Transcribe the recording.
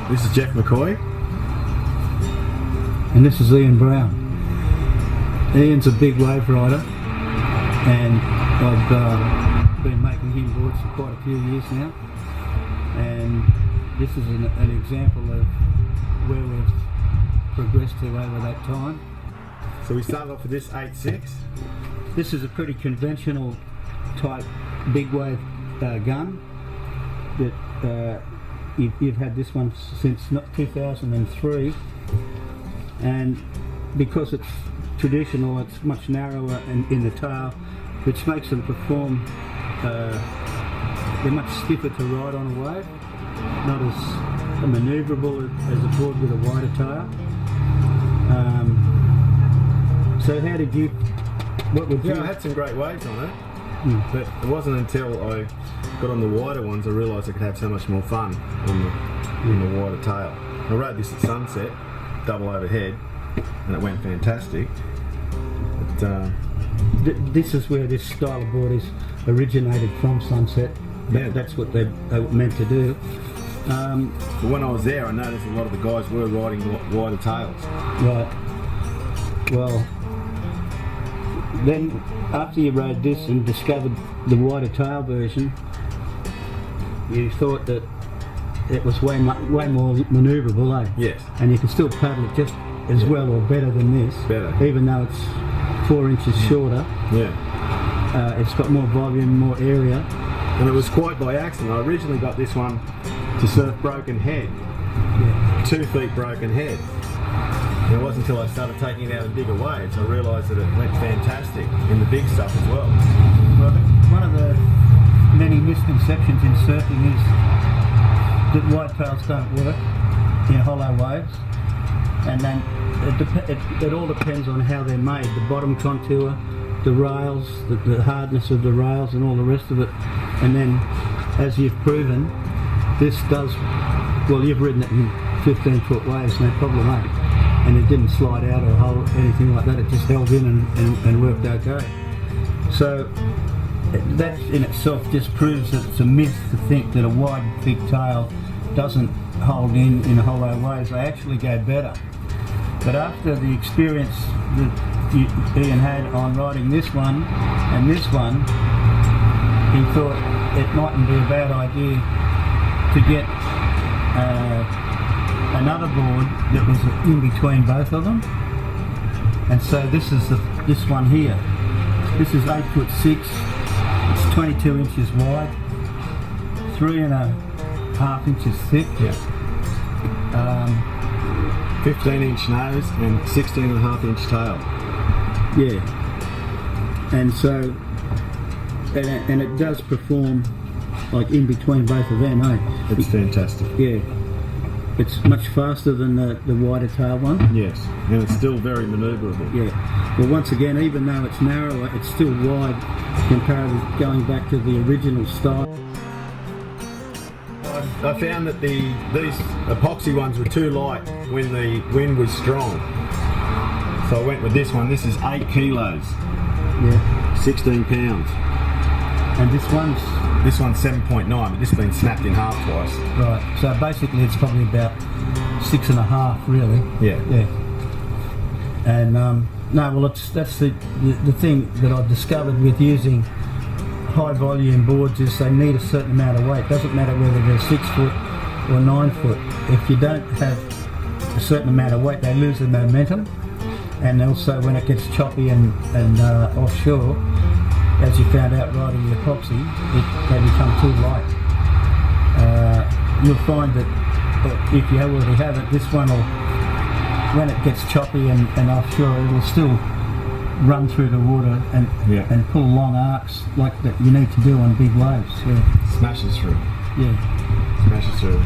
This is Geoff McCoy. And this is Ian Brown. Ian's a big wave rider, and I've been making him boards for quite a few years now. And this is an example of where we've progressed to over that time. So we started off with this 8.6. This is a pretty conventional type big wave gun that you've had this one since 2003, and because it's traditional, it's much narrower in the tail, which makes them perform. They're much stiffer to ride on a wave, not as manoeuvrable as a board with a wider tail. So how did you? What would you? Yeah, I had some great waves on it, but it wasn't until I got on the wider ones I realised I could have so much more fun on the wider tail. I rode this at sunset, double overhead, and it went fantastic. But, this is where this style of board is originated from, Sunset. That's what they were meant to do. But when I was there, I noticed a lot of the guys were riding wider tails. Right. Well, then after you rode this and discovered the wider tail version, you thought that it was way more manoeuvrable, eh? Yes. And you can still paddle it just as well or better than this. Better. Even though it's 4 inches shorter. Yeah. It's got more volume, more area. And it was quite by accident. I originally got this one to surf broken head. Yeah. 2 feet broken head. And it wasn't until I started taking it out of bigger waves I realised that it went fantastic in the big stuff as well. Well, one of the many misconceptions in surfing is that wide tails don't work in hollow waves, and then it all depends on how they're made, the bottom contour, the rails, the hardness of the rails and all the rest of it. And then, as you've proven, this does, well, you've ridden it in 15-foot waves, no problem, eh? And it didn't slide out or hold anything like that, it just held in and worked okay. So that in itself just proves that it's a myth to think that a wide, thick tail doesn't hold in hollow waves. They actually go better. But after the experience that Ian had on riding this one and this one, he thought it mightn't be a bad idea to get another board that was in between both of them. And so this is this one here. This is 8'6". It's 22 inches wide, 3.5 inches thick. Yeah. 15-inch nose and 16.5-inch tail. Yeah. And so, and it does perform like in between both of them, eh? It's fantastic. Yeah. It's much faster than the wider tail one. Yes, and it's still very manoeuvrable. Yeah. Well, once again, even though it's narrower, it's still wide comparative going back to the original style. I found that these epoxy ones were too light when the wind was strong. So I went with this one. This is 8 kilos. Yeah. 16 pounds. And this one's 7.9, but this has been snapped in half twice. right. So basically, it's probably about 6.5, really. Yeah. Yeah. And no, well, that's the thing that I've discovered with using high volume boards is they need a certain amount of weight. Doesn't matter whether they're 6 foot or 9 foot. If you don't have a certain amount of weight, they lose their momentum. And also when it gets choppy and offshore, as you found out riding the epoxy, they become too light. You'll find that if you already have it, this one will, when it gets choppy and offshore, it'll still run through the water and pull long arcs like that you need to do on big waves. Yeah. Smashes through. Yeah. Smashes through.